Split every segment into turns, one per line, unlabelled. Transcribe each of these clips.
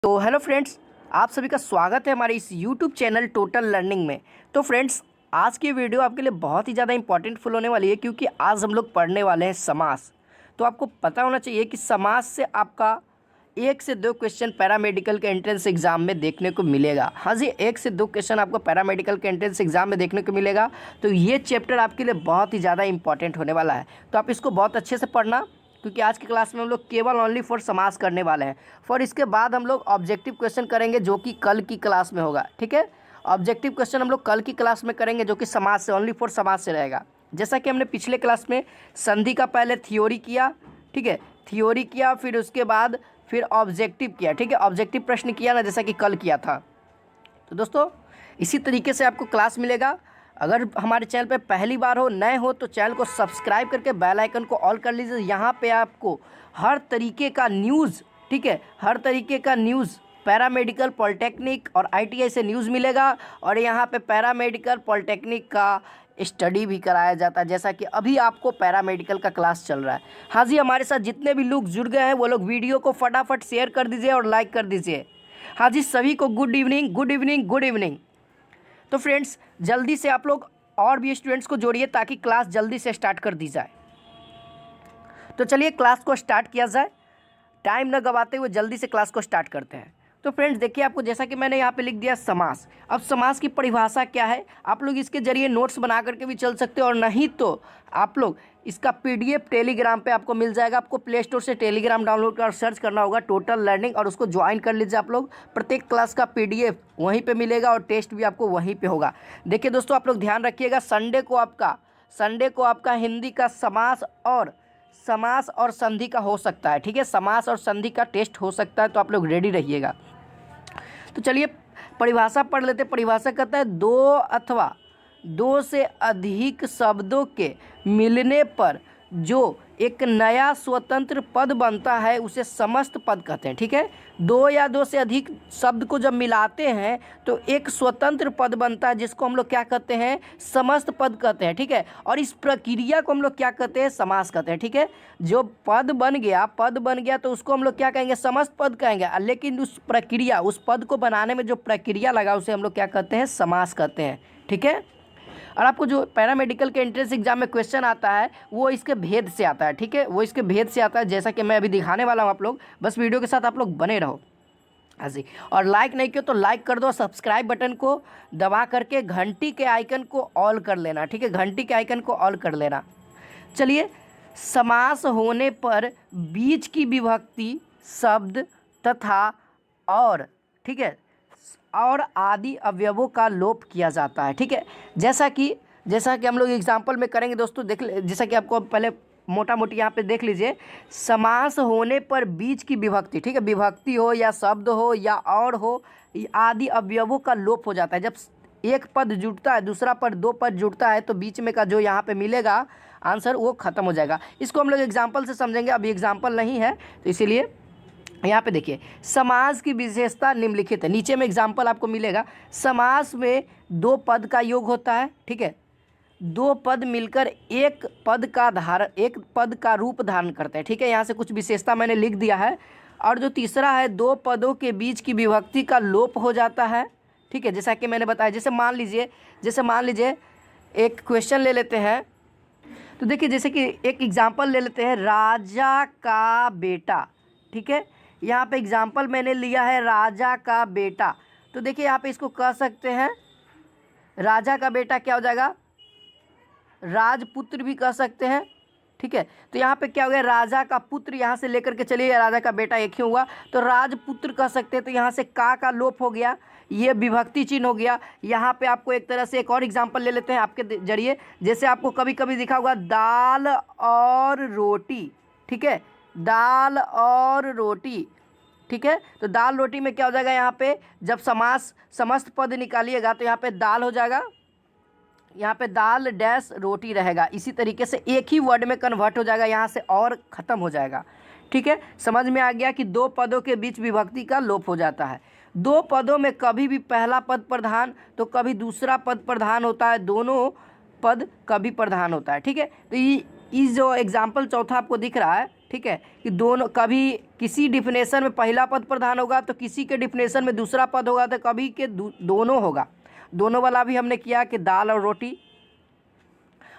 तो hello friends, आप सभी का स्वागत है हमारे इस यूट्यूब चैनल टोटल लर्निंग में। तो फ्रेंड्स, आज की वीडियो आपके लिए बहुत ही ज़्यादा इंपॉर्टेंटफुल होने वाली है, क्योंकि आज हम लोग पढ़ने वाले हैं समास। तो आपको पता होना चाहिए कि समास से आपका 1 से 2 क्वेश्चन पैरामेडिकल के एंट्रेंस एग्जाम में देखने को मिलेगा। हाँ जी, 1 से 2 क्वेश्चन आपको पैरामेडिकल के एंट्रेंस एग्जाम में देखने को मिलेगा। तो ये चैप्टर आपके लिए बहुत ही ज़्यादा इंपॉर्टेंट होने वाला है। तो आप इसको बहुत अच्छे से पढ़ना, क्योंकि आज की क्लास में हम लोग केवल ओनली फॉर समास करने वाले हैं। फॉर इसके बाद हम लोग ऑब्जेक्टिव क्वेश्चन करेंगे, जो कि कल की क्लास में होगा। ठीक है, ऑब्जेक्टिव क्वेश्चन हम लोग कल की क्लास में करेंगे, जो कि समास से, ओनली फॉर समास से रहेगा। जैसा कि हमने पिछले क्लास में संधि का पहले थ्योरी किया, ठीक है, थ्योरी किया, फिर उसके बाद फिर ऑब्जेक्टिव किया। ठीक है, ऑब्जेक्टिव प्रश्न किया ना, जैसा कि कल किया था। तो दोस्तों, इसी तरीके से आपको क्लास मिलेगा। अगर हमारे चैनल पे पहली बार हो, नए हो, तो चैनल को सब्सक्राइब करके बेल आइकन को ऑल कर लीजिए। यहाँ पे आपको हर तरीके का न्यूज़, ठीक है, हर तरीके का न्यूज़, पैरामेडिकल, पॉलिटेक्निक और आईटीआई से न्यूज़ मिलेगा। और यहाँ पे पैरामेडिकल, पॉलिटेक्निक का स्टडी भी कराया जाता है, जैसा कि अभी आपको पैरामेडिकल का क्लास चल रहा है। हाँ जी, हमारे साथ जितने भी लोग जुड़ गए हैं, वो लोग वीडियो को फटाफट शेयर कर दीजिए और लाइक कर दीजिए। हाँ जी, सभी को good evening, good evening, good evening. तो फ्रेंड्स, जल्दी से आप लोग और भी स्टूडेंट्स को जोड़िए, ताकि क्लास जल्दी से स्टार्ट कर दी जाए। तो चलिए क्लास को स्टार्ट किया जाए। टाइम न गवाते हुए जल्दी से क्लास को स्टार्ट करते हैं। तो फ्रेंड्स देखिए, आपको जैसा कि मैंने यहाँ पे लिख दिया समास। अब समास की परिभाषा क्या है, आप लोग इसके जरिए नोट्स बना करके भी चल सकते हो, और नहीं तो आप लोग इसका पीडीएफ टेलीग्राम पे आपको मिल जाएगा। आपको प्ले स्टोर से टेलीग्राम डाउनलोड कर सर्च करना होगा टोटल लर्निंग, और उसको ज्वाइन कर लीजिए आप लोग। प्रत्येक क्लास का पीडीएफ वहीं पे मिलेगा और टेस्ट भी आपको वहीं पे होगा। देखिए दोस्तों, आप लोग ध्यान रखिएगा, संडे को आपका हिंदी का समास और संधि का हो सकता है। ठीक है, समास और संधि का टेस्ट हो सकता है, तो आप लोग रेडी रहिएगा। तो चलिए परिभाषा पढ़ लेते। परिभाषा कहता है, दो अथवा दो से अधिक शब्दों के मिलने पर जो एक नया स्वतंत्र पद बनता है, उसे समस्त पद कहते हैं। ठीक है, दो या दो से अधिक शब्द को जब मिलाते हैं तो एक स्वतंत्र पद बनता है, जिसको हम लोग क्या कहते हैं, समस्त पद कहते हैं। ठीक है, और इस प्रक्रिया को हम लोग क्या कहते हैं, समास कहते हैं। ठीक है, जो पद बन गया तो उसको हम लोग क्या कहेंगे, समस्त पद कहेंगे। लेकिन उस प्रक्रिया, उस पद को बनाने में जो प्रक्रिया लगा, उसे हम लोग क्या कहते हैं, समास कहते हैं। ठीक है, और आपको जो पैरामेडिकल के एंट्रेंस एग्जाम में क्वेश्चन आता है, वो इसके भेद से आता है। ठीक है, वो इसके भेद से आता है, जैसा कि मैं अभी दिखाने वाला हूँ। आप लोग बस वीडियो के साथ आप लोग बने रहो। हाँ जी, और लाइक नहीं किया तो लाइक कर दो, सब्सक्राइब बटन को दबा करके घंटी के आइकन को ऑल कर लेना। ठीक है, घंटी के आइकन को ऑल कर लेना। चलिए, समास होने पर बीच की विभक्ति, शब्द तथा और, ठीक है, और आदि अवयवों का लोप किया जाता है। ठीक है, जैसा कि हम लोग एग्जाम्पल में करेंगे दोस्तों। देख ले, जैसा कि आपको पहले मोटा मोटी यहाँ पे देख लीजिए। समास होने पर बीच की विभक्ति, ठीक है, विभक्ति हो या शब्द हो या और हो, आदि अवयवों का लोप हो जाता है। जब एक पद जुड़ता है, दूसरा पद, दो पद जुड़ता है, तो बीच में का जो यहाँ पे मिलेगा आंसर, वो खत्म हो जाएगा। इसको हम लोग एग्जाम्पल से समझेंगे, अभी एग्जाम्पल नहीं है, तो इसीलिए यहाँ पे देखिए, समास की विशेषता निम्नलिखित है। नीचे में एग्जाम्पल आपको मिलेगा। समास में दो पद का योग होता है। ठीक है, दो पद मिलकर एक पद का रूप धारण करते हैं। ठीक है, यहाँ से कुछ विशेषता मैंने लिख दिया है। और जो तीसरा है, दो पदों के बीच की विभक्ति का लोप हो जाता है। ठीक है, जैसा कि मैंने बताया। जैसे मान लीजिए एक क्वेश्चन ले लेते हैं। तो देखिए, जैसे कि एक एग्जाम्पल ले लेते हैं, राजा का बेटा। ठीक है, यहाँ पे एग्जाम्पल मैंने लिया है, राजा का बेटा। तो देखिए, यहाँ पे इसको कह सकते हैं, राजा का बेटा क्या हो जाएगा, राजपुत्र भी कह सकते हैं। ठीक है, तो यहाँ पे क्या हो गया, राजा का पुत्र, यहाँ से लेकर के चलिए, राजा का बेटा एक ही हुआ, तो राजपुत्र कह सकते हैं। तो यहाँ से का लोप हो गया, ये विभक्ति चिन्ह हो गया। यहाँ पे आपको एक तरह से एक और एग्जाम्पल ले लेते हैं आपके जरिए। जैसे आपको कभी कभी दिखा होगा, दाल और रोटी। ठीक है, दाल और रोटी। ठीक है, तो दाल रोटी में क्या हो जाएगा, यहाँ पे जब समस्त पद निकालिएगा, तो यहाँ पे दाल हो जाएगा, यहाँ पे दाल डैश रोटी रहेगा। इसी तरीके से एक ही वर्ड में कन्वर्ट हो जाएगा, यहाँ से और ख़त्म हो जाएगा। ठीक है, समझ में आ गया कि दो पदों के बीच विभक्ति का लोप हो जाता है। दो पदों में कभी भी पहला पद प्रधान तो कभी दूसरा पद प्रधान होता है, दोनों पद कभी प्रधान होता है। ठीक है, तो ये जो एग्जाम्पल चौथा आपको दिख रहा है, ठीक है, कि दोनों कभी किसी डिफिनेशन में पहला पद प्रधान होगा तो किसी के डिफिनेशन में दूसरा पद होगा, तो कभी के दोनों होगा। दोनों वाला भी हमने किया कि दाल और रोटी।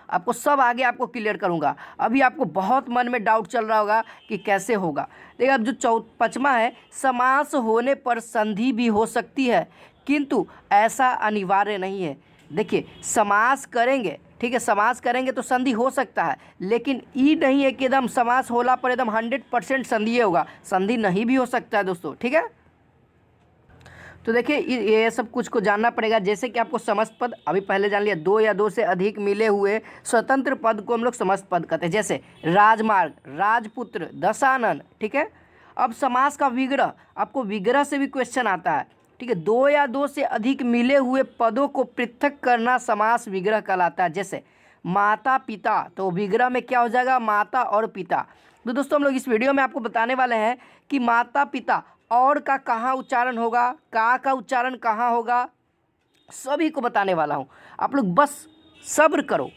आपको सब आगे आपको क्लियर करूंगा। अभी आपको बहुत मन में डाउट चल रहा होगा कि कैसे होगा। देखिए, अब जो पांचवा है, समास होने पर संधि भी हो सकती है किंतु ऐसा अनिवार्य नहीं है। देखिए, समास करेंगे, ठीक है, समास करेंगे तो संधि हो सकता है, लेकिन ये नहीं है कि एकदम समास होला पर एकदम 100% संधि होगा। संधि नहीं भी हो सकता है दोस्तों, ठीक है। तो देखिए, ये सब कुछ को जानना पड़ेगा। जैसे कि आपको समस्त पद अभी पहले जान लिया, दो या दो से अधिक मिले हुए स्वतंत्र पद को हम लोग समस्त पद कहते हैं। जैसे राजमार्ग, राजपुत्र, दशानन, ठीक है। अब समास का विग्रह, आपको विग्रह से भी क्वेश्चन आता है, ठीक है। दो या दो से अधिक मिले हुए पदों को पृथक करना समास विग्रह कहलाता है। जैसे माता पिता, तो विग्रह में क्या हो जाएगा, माता और पिता। तो दोस्तों, हम लोग इस वीडियो में आपको बताने वाले हैं कि माता पिता और का कहाँ उच्चारण होगा, का उच्चारण कहाँ होगा, सभी को बताने वाला हूँ। आप लोग बस सब्र करो।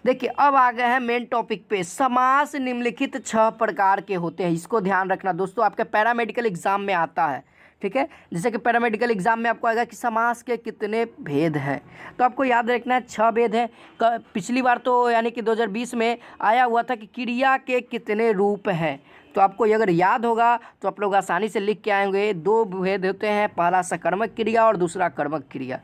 देखिए, अब आ गए हैं मेन टॉपिक पे। समास निम्नलिखित 6 प्रकार के होते हैं, इसको ध्यान रखना दोस्तों, आपके पैरामेडिकल एग्जाम में आता है, ठीक है। जैसे कि पैरामेडिकल एग्जाम में आपको आएगा कि समास के कितने भेद हैं, तो आपको याद रखना है 6 भेद हैं। पिछली बार तो यानी कि 2020 में आया हुआ था कि क्रिया के कितने रूप हैं, तो आपको अगर याद होगा तो आप लोग आसानी से लिख के आएंगे। 2 भेद होते हैं, पहला सकर्मक क्रिया और दूसरा कर्मक क्रिया।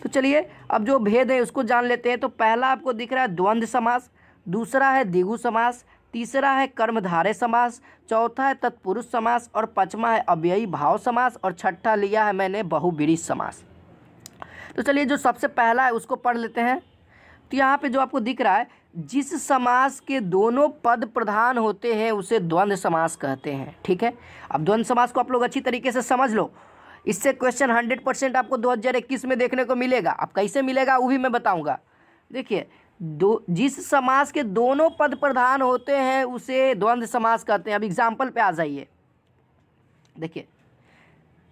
तो चलिए, अब जो भेद है उसको जान लेते हैं। तो पहला आपको दिख रहा है द्वंद्व समास, दूसरा है द्विगु समास, तीसरा है कर्मधारय समास, चौथा है तत्पुरुष समास, और पांचवा है अव्ययी भाव समास, और छठा लिया है मैंने बहुब्रीहि समास। तो चलिए, जो सबसे पहला है उसको पढ़ लेते हैं। तो यहाँ पे जो आपको दिख रहा है, जिस समास के दोनों पद प्रधान होते हैं उसे द्वंद्व समास कहते हैं, ठीक है। अब द्वंद्व समास को आप लोग अच्छी तरीके से समझ लो, इससे क्वेश्चन 100% आपको 2021 में देखने को मिलेगा। अब कैसे मिलेगा वो भी मैं बताऊंगा। देखिए, जिस समास के दोनों पद प्रधान होते हैं उसे द्वंद्व समास कहते हैं। अब एग्जाम्पल पे आ जाइए।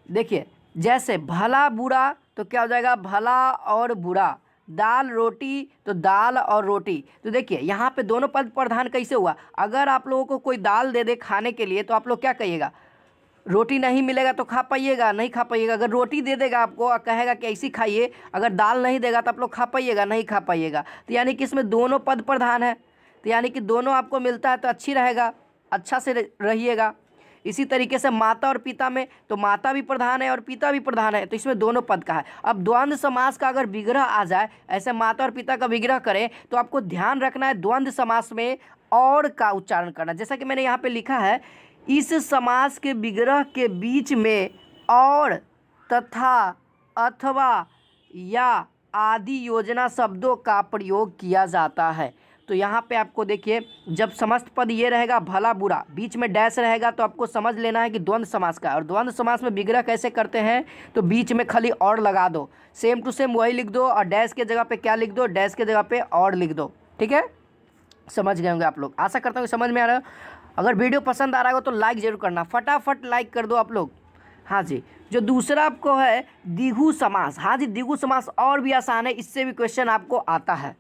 देखिए, जैसे भला बुरा, तो क्या हो जाएगा, भला और बुरा। दाल रोटी, तो दाल और रोटी। तो देखिए, यहाँ पे दोनों पद प्रधान कैसे हुआ। अगर आप लोगों को कोई दाल दे दे खाने के लिए, तो आप लोग क्या कहिएगा, रोटी नहीं मिलेगा तो खा पाइएगा, नहीं खा पाइएगा। अगर रोटी दे देगा आपको और कहेगा कि ऐसी खाइए, अगर दाल नहीं देगा तो आप लोग खा पाइएगा, नहीं खा पाइएगा। तो यानी कि इसमें दोनों पद प्रधान है, तो यानी कि दोनों आपको मिलता है तो अच्छी रहेगा, अच्छा से रहिएगा। इसी तरीके से माता और पिता में, तो माता भी प्रधान है और पिता भी प्रधान है, तो इसमें दोनों पद का है। अब द्वंद्व समास का अगर विग्रह आ जाए, ऐसे माता और पिता का विग्रह करें, तो आपको ध्यान रखना है द्वंद्व समास में और का उच्चारण करना। जैसा कि मैंने यहाँ पे लिखा है, इस समास के विग्रह के बीच में और, तथा, अथवा या आदि योजना शब्दों का प्रयोग किया जाता है। तो यहाँ पे आपको देखिए, जब समस्त पद ये रहेगा भला बुरा, बीच में डैश रहेगा, तो आपको समझ लेना है कि द्वंद्व समास का। और द्वंद्व समास में विग्रह कैसे करते हैं, तो बीच में खाली और लगा दो, सेम टू सेम वही लिख दो, और डैश के जगह पे क्या लिख दो, डैश के जगह पे और लिख दो, ठीक है। समझ गए होंगे आप लोग, आशा करता हूँ समझ में आ रहा है। अगर वीडियो पसंद आ रहा हो तो लाइक ज़रूर करना, फटाफट लाइक कर दो आप लोग। हाँ जी, जो दूसरा आपको है द्विगु समास। हाँ जी, द्विगु समास और भी आसान है, इससे भी क्वेश्चन आपको आता है।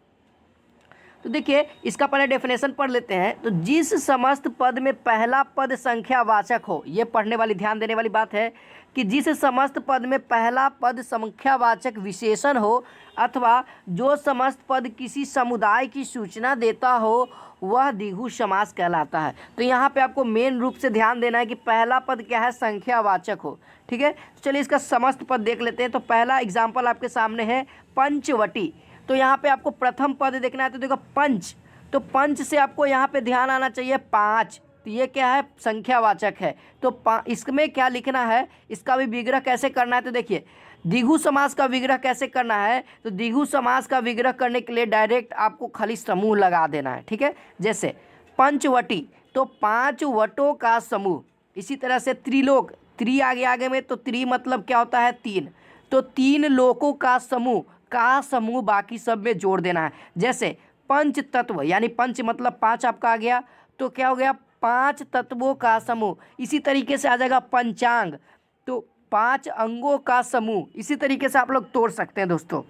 तो देखिए, इसका पहले डेफिनेशन पढ़ लेते हैं। तो जिस समस्त पद में पहला पद संख्यावाचक हो, ये पढ़ने वाली ध्यान देने वाली बात है कि जिस समस्त पद में पहला पद संख्यावाचक विशेषण हो, अथवा जो समस्त पद किसी समुदाय की सूचना देता हो, वह द्विगु समास कहलाता है। तो यहाँ पे आपको मेन रूप से ध्यान देना है कि पहला पद क्या है, संख्यावाचक हो, ठीक है। तो चलिए इसका समस्त पद देख लेते हैं। तो पहला एग्जाम्पल आपके सामने है पंचवटी। तो यहाँ पे आपको प्रथम पद देखना है, तो देखो पंच, तो पंच से आपको यहाँ पे ध्यान आना चाहिए 5, तो ये क्या है, संख्यावाचक है। तो इसमें क्या लिखना है, इसका भी विग्रह कैसे करना है। तो देखिए, द्विगु समास का विग्रह कैसे करना है, तो द्विगु समास का विग्रह करने के लिए डायरेक्ट आपको खाली समूह लगा देना है, ठीक है। जैसे पंचवटी, तो 5 वटों का समूह। इसी तरह से त्रिलोक, आगे में, तो त्रि मतलब क्या होता है, 3, तो 3 लोकों का समूह बाकी सब में जोड़ देना है। जैसे पंच तत्व, यानी पंच मतलब 5 आपका आ गया, तो क्या हो गया, 5 तत्वों का समूह। इसी तरीके से आ जाएगा पंचांग, तो 5 अंगों का समूह। इसी तरीके से आप लोग तोड़ सकते हैं दोस्तों,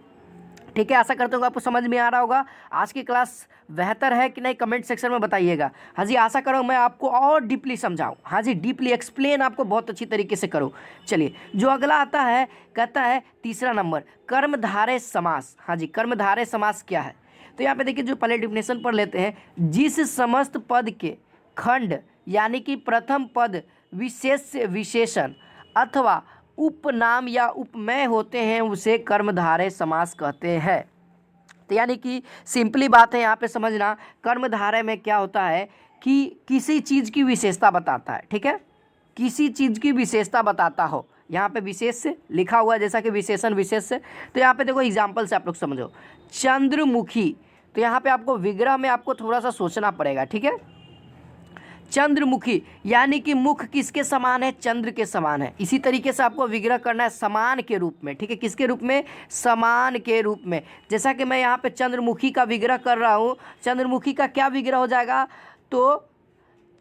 ठीक है, आशा करता हूँ आपको समझ में आ रहा होगा। आज की क्लास बेहतर है कि नहीं, कमेंट सेक्शन में बताइएगा। हाँ जी, आशा करूँ मैं आपको और डीपली समझाऊँ, हाँ जी, डीपली एक्सप्लेन आपको बहुत अच्छी तरीके से करूँ। चलिए, जो अगला आता है, कहता है तीसरा नंबर, कर्मधारय समास। हाँ जी, कर्मधारय समास क्या है? तो यहाँ पे देखिए, जो पहले डिफिनेशन पढ़ लेते हैं। जिस समस्त पद के खंड यानी कि प्रथम पद विशेष विशेषण अथवा उपनाम या उपमेय होते हैं उसे कर्मधारय समास कहते हैं। तो यानी कि सिंपली बात है यहाँ पे समझना, कर्मधारय में क्या होता है कि किसी चीज़ की विशेषता बताता है। ठीक है, किसी चीज़ की विशेषता बताता हो। यहाँ पे विशेष से लिखा हुआ है, जैसा कि विशेषण विशेष से। तो यहाँ पे देखो एग्जाम्पल से आप लोग समझो, चंद्रमुखी। तो यहाँ पे आपको विग्रह में आपको थोड़ा सा सोचना पड़ेगा। ठीक है, चंद्रमुखी यानी कि मुख किसके समान है? चंद्र के समान है। इसी तरीके से आपको विग्रह करना है समान के रूप में। ठीक है, किसके रूप में? समान के रूप में। जैसा कि मैं यहाँ पे चंद्रमुखी का विग्रह कर रहा हूँ, चंद्रमुखी का क्या विग्रह हो जाएगा? तो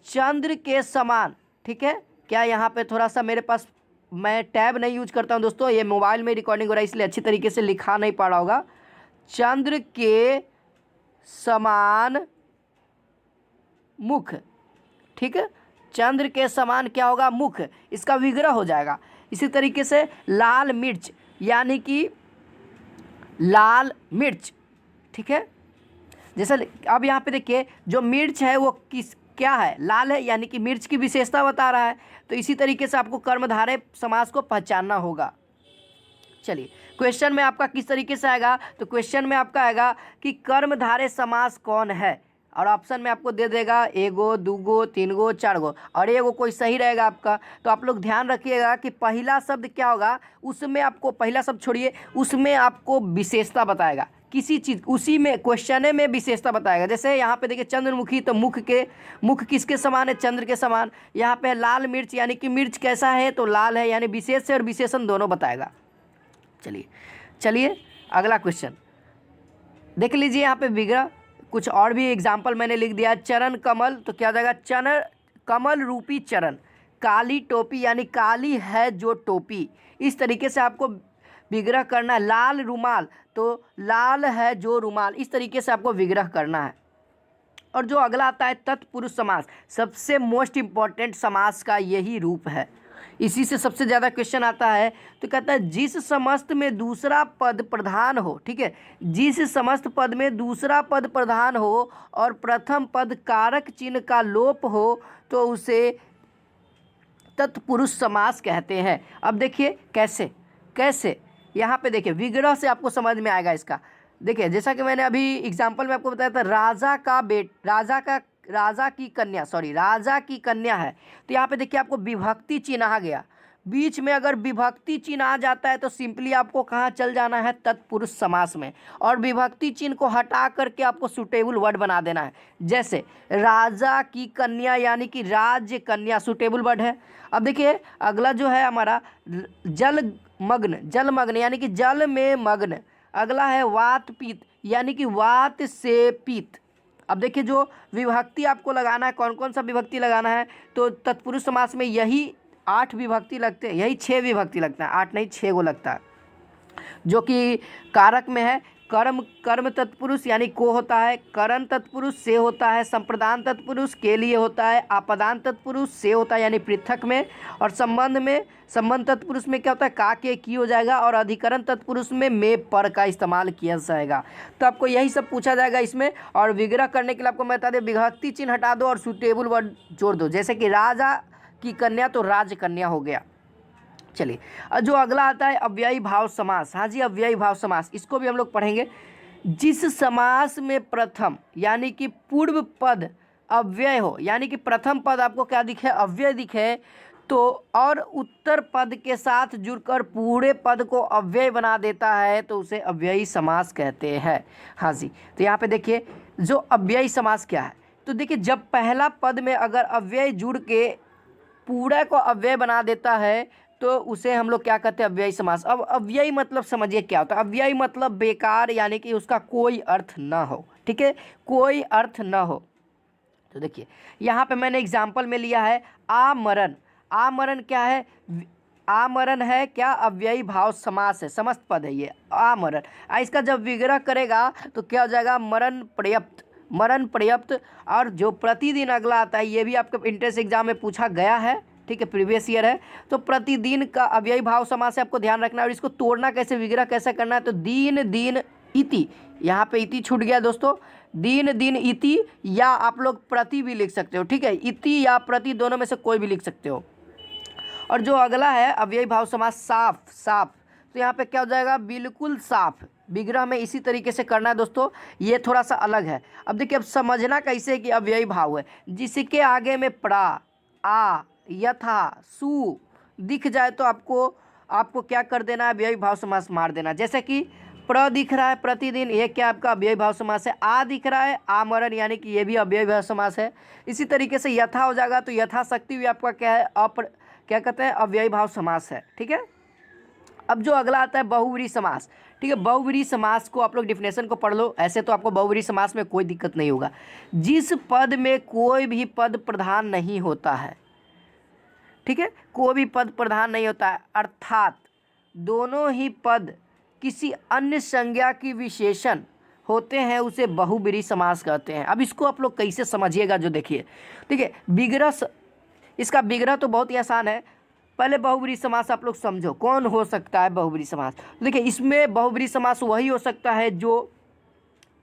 चंद्र के समान। ठीक है, क्या यहाँ पे थोड़ा सा मेरे पास, मैं टैब नहीं यूज करता हूँ दोस्तों, ये मोबाइल में रिकॉर्डिंग हो रहा है इसलिए अच्छी तरीके से लिखा नहीं पा रहा होगा। चंद्र के समान मुख। ठीक है, चंद्र के समान क्या होगा? मुख, इसका विग्रह हो जाएगा। इसी तरीके से लाल मिर्च यानी कि लाल मिर्च। ठीक है, जैसे अब यहाँ पे देखिए, जो मिर्च है वो क्या है? लाल है, यानी कि मिर्च की विशेषता बता रहा है। तो इसी तरीके से आपको कर्मधारय समास को पहचानना होगा। चलिए, क्वेश्चन में आपका किस तरीके से आएगा? तो क्वेश्चन में आपका आएगा कि कर्मधारय समास कौन है, और ऑप्शन में आपको दे देगा एगो, दूगो, तीनगो, चारगो, और एगो कोई सही रहेगा आपका। तो आप लोग ध्यान रखिएगा कि पहला शब्द क्या होगा, उसमें आपको, पहला शब्द छोड़िए, उसमें आपको विशेषता बताएगा किसी चीज़, उसी में क्वेश्चन में विशेषता बताएगा। जैसे यहाँ पे देखिए चंद्रमुखी, तो मुख किसके समान है? चंद्र के समान। यहाँ पे लाल मिर्च यानी कि मिर्च कैसा है? तो लाल है, यानी विशेष से और विशेषण दोनों बताएगा। चलिए अगला क्वेश्चन देख लीजिए। यहाँ पे विग्रह कुछ और भी एग्जाम्पल मैंने लिख दिया। चरण कमल, तो क्या हो जाएगा? चरण कमल रूपी चरण। काली टोपी यानी काली है जो टोपी, इस तरीके से आपको विग्रह करना है। लाल रुमाल, तो लाल है जो रुमाल, इस तरीके से आपको विग्रह करना है। और जो अगला आता है तत्पुरुष समास, सबसे मोस्ट इम्पॉर्टेंट समास का यही रूप है, इसी से सबसे ज़्यादा क्वेश्चन आता है। तो कहता है जिस समस्त में दूसरा पद प्रधान हो। ठीक है, जिस समस्त पद में दूसरा पद प्रधान हो और प्रथम पद कारक चिन्ह का लोप हो तो उसे तत्पुरुष समास कहते हैं। अब देखिए कैसे यहाँ पे देखिए, विग्रह से आपको समझ में आएगा इसका। देखिए, जैसा कि मैंने अभी एग्जाम्पल में आपको बताया था, राजा की कन्या है। तो यहाँ पे देखिए आपको विभक्ति चिन्ह आ गया। बीच में अगर विभक्ति चिन्ह आ जाता है तो सिंपली आपको कहाँ चल जाना है? तत्पुरुष समास में। और विभक्ति चिन्ह को हटा करके आपको सुटेबल वर्ड बना देना है। जैसे राजा की कन्या यानी कि राज्य कन्या, सुटेबल वर्ड है। अब देखिए अगला जो है हमारा जलमग्न यानी कि जल में मग्न। अगला है वातपीत यानी कि वात से पीत। अब देखिए, जो विभक्ति आपको लगाना है, कौन कौन सा विभक्ति लगाना है? तो तत्पुरुष समास में यही 8 विभक्ति लगते हैं, यही 6 विभक्ति लगता है, 8 नहीं 6 गो लगता है। जो कि कारक में है कर्म तत्पुरुष यानी को होता है, करण तत्पुरुष से होता है, संप्रदान तत्पुरुष के लिए होता है, आपदान तत्पुरुष से होता है यानी पृथक में, और संबंध तत्पुरुष में क्या होता है? का के की हो जाएगा, और अधिकरण तत्पुरुष में पर का इस्तेमाल किया जाएगा। तो आपको यही सब पूछा जाएगा इसमें। और विग्रह करने के लिए आपको मैं बता दें, विभक्ति चिन्ह हटा दो और सुटेबल वर्ड जोड़ दो। जैसे कि राजा की कन्या, तो राजकन्या हो गया। चलिए, जो अगला आता है अव्ययी भाव समास। हाँ जी, अव्ययी भाव समास, इसको भी हम लोग पढ़ेंगे। जिस समास में प्रथम यानी कि पूर्व पद अव्यय हो, यानी कि प्रथम पद आपको क्या दिखे? अव्यय दिखे, तो और उत्तर पद के साथ जुड़कर पूरे पद को अव्यय बना देता है तो उसे अव्ययी समास कहते हैं। हाँ जी, तो यहाँ पे देखिए जो अव्ययी समास क्या है। तो देखिए, जब पहला पद में अगर अव्यय जुड़ के पूरे को अव्यय बना देता है तो उसे हम लोग क्या कहते हैं? अव्ययी समास। अब अव्ययी मतलब समझिए क्या होता है। अव्ययी मतलब बेकार, यानी कि उसका कोई अर्थ ना हो। ठीक है, कोई अर्थ ना हो। तो देखिए यहाँ पे मैंने एग्जाम्पल में लिया है आमरण। आमरण क्या है? आमरण है क्या, अव्ययी भाव समास है, समस्त पद है ये आमरण। इसका जब विग्रह करेगा तो क्या हो जाएगा, मरण पर्याप्त, मरण पर्याप्त। और जो प्रतिदिन अगला आता है ये भी आपके इंट्रेंस एग्जाम में पूछा गया है, ठीक है, प्रीवियस ईयर है। तो प्रतिदिन का अव्ययी भाव समास से आपको ध्यान रखना है। और इसको तोड़ना कैसे, विग्रह कैसे करना है, तो दीन दिन इति, यहाँ पे इति छूट गया दोस्तों, दीन दिन इति, या आप लोग प्रति भी लिख सकते हो, ठीक है, इति या प्रति दोनों में से कोई भी लिख सकते हो। और जो अगला है अव्ययी भाव समास साफ, साफ, तो यहाँ पे क्या हो जाएगा, बिल्कुल साफ। विग्रह में इसी तरीके से करना है दोस्तों, ये थोड़ा सा अलग है। अब देखिए, अब समझना कैसे है कि अव्ययी भाव है, जिसके आगे में प्रा, आ, यथा, सु दिख जाए तो आपको क्या कर देना है, अव्ययी भाव समास मार देना। जैसे कि प्र दिख रहा है प्रतिदिन, ये क्या आपका अव्ययी भाव समास है। आ दिख रहा है आमरण, यानी कि ये भी अव्ययी भाव समास है। इसी तरीके से यथा हो जाएगा तो यथाशक्ति भी आपका क्या है, क्या कहते हैं, अव्ययी भाव समास है, ठीक है। अब जो अगला आता है बहुव्रीहि समास, ठीक है। बहुव्रीहि समास को आप लोग डिफिनेशन को पढ़ लो, ऐसे तो आपको बहुव्रीहि समास में कोई दिक्कत नहीं होगा। जिस पद में कोई भी पद प्रधान नहीं होता है, ठीक है, कोई भी पद प्रधान नहीं होता है, अर्थात दोनों ही पद किसी अन्य संज्ञा की विशेषण होते हैं, उसे बहुव्रीहि समास कहते हैं। अब इसको आप लोग कैसे समझिएगा, जो देखिए, ठीक है, विग्रह, इसका विग्रह तो बहुत ही आसान है। पहले बहुव्रीहि समास आप लोग समझो, कौन हो सकता है बहुव्रीहि समास। देखिए, इसमें बहुव्रीहि समास वही हो सकता है जो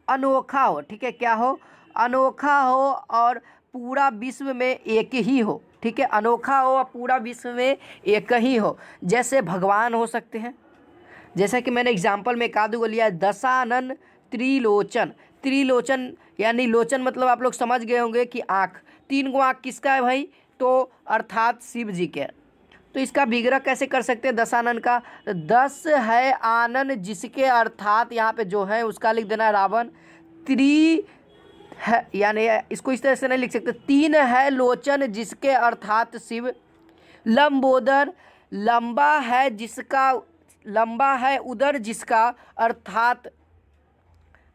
अनोखा हो, ठीक है, क्या हो, अनोखा हो और पूरा विश्व में एक ही हो, ठीक है, अनोखा हो और पूरा विश्व में एक ही हो। जैसे भगवान हो सकते हैं, जैसा कि मैंने एग्जाम्पल में एक आध गो लिया है, दशानन त्रिलोचन। त्रिलोचन यानी लोचन मतलब आप लोग समझ गए होंगे कि आँख, 3 गो आँख किसका है भाई, तो अर्थात शिव जी के। तो इसका विग्रह कैसे कर सकते हैं दशानन का, 10 है आनन जिसके, अर्थात यहाँ पे जो है उसका लिख देना रावण। त्रि है, यानी इसको इस तरह से नहीं लिख सकते, 3 है लोचन जिसके, अर्थात शिव। लंबोदर, लंबा है जिसका, लंबा है उदर जिसका, अर्थात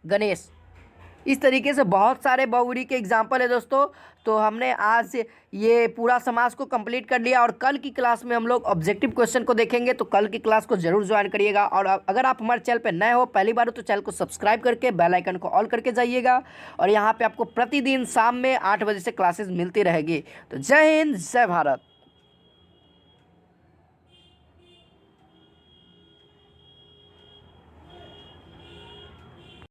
गणेश। इस तरीके से बहुत सारे बहुव्रीहि के एग्जाम्पल है दोस्तों। तो हमने आज ये पूरा समास को कंप्लीट कर लिया, और कल की क्लास में हम लोग ऑब्जेक्टिव क्वेश्चन को देखेंगे। तो कल की क्लास को जरूर ज्वाइन करिएगा। और अगर आप हमारे चैनल पे नए हो, पहली बार हो, तो चैनल को सब्सक्राइब करके बेल आइकन को ऑल करके जाइएगा। और यहाँ पे आपको प्रतिदिन शाम में 8 बजे से क्लासेस मिलती रहेगी। तो जय हिंद, जय भारत।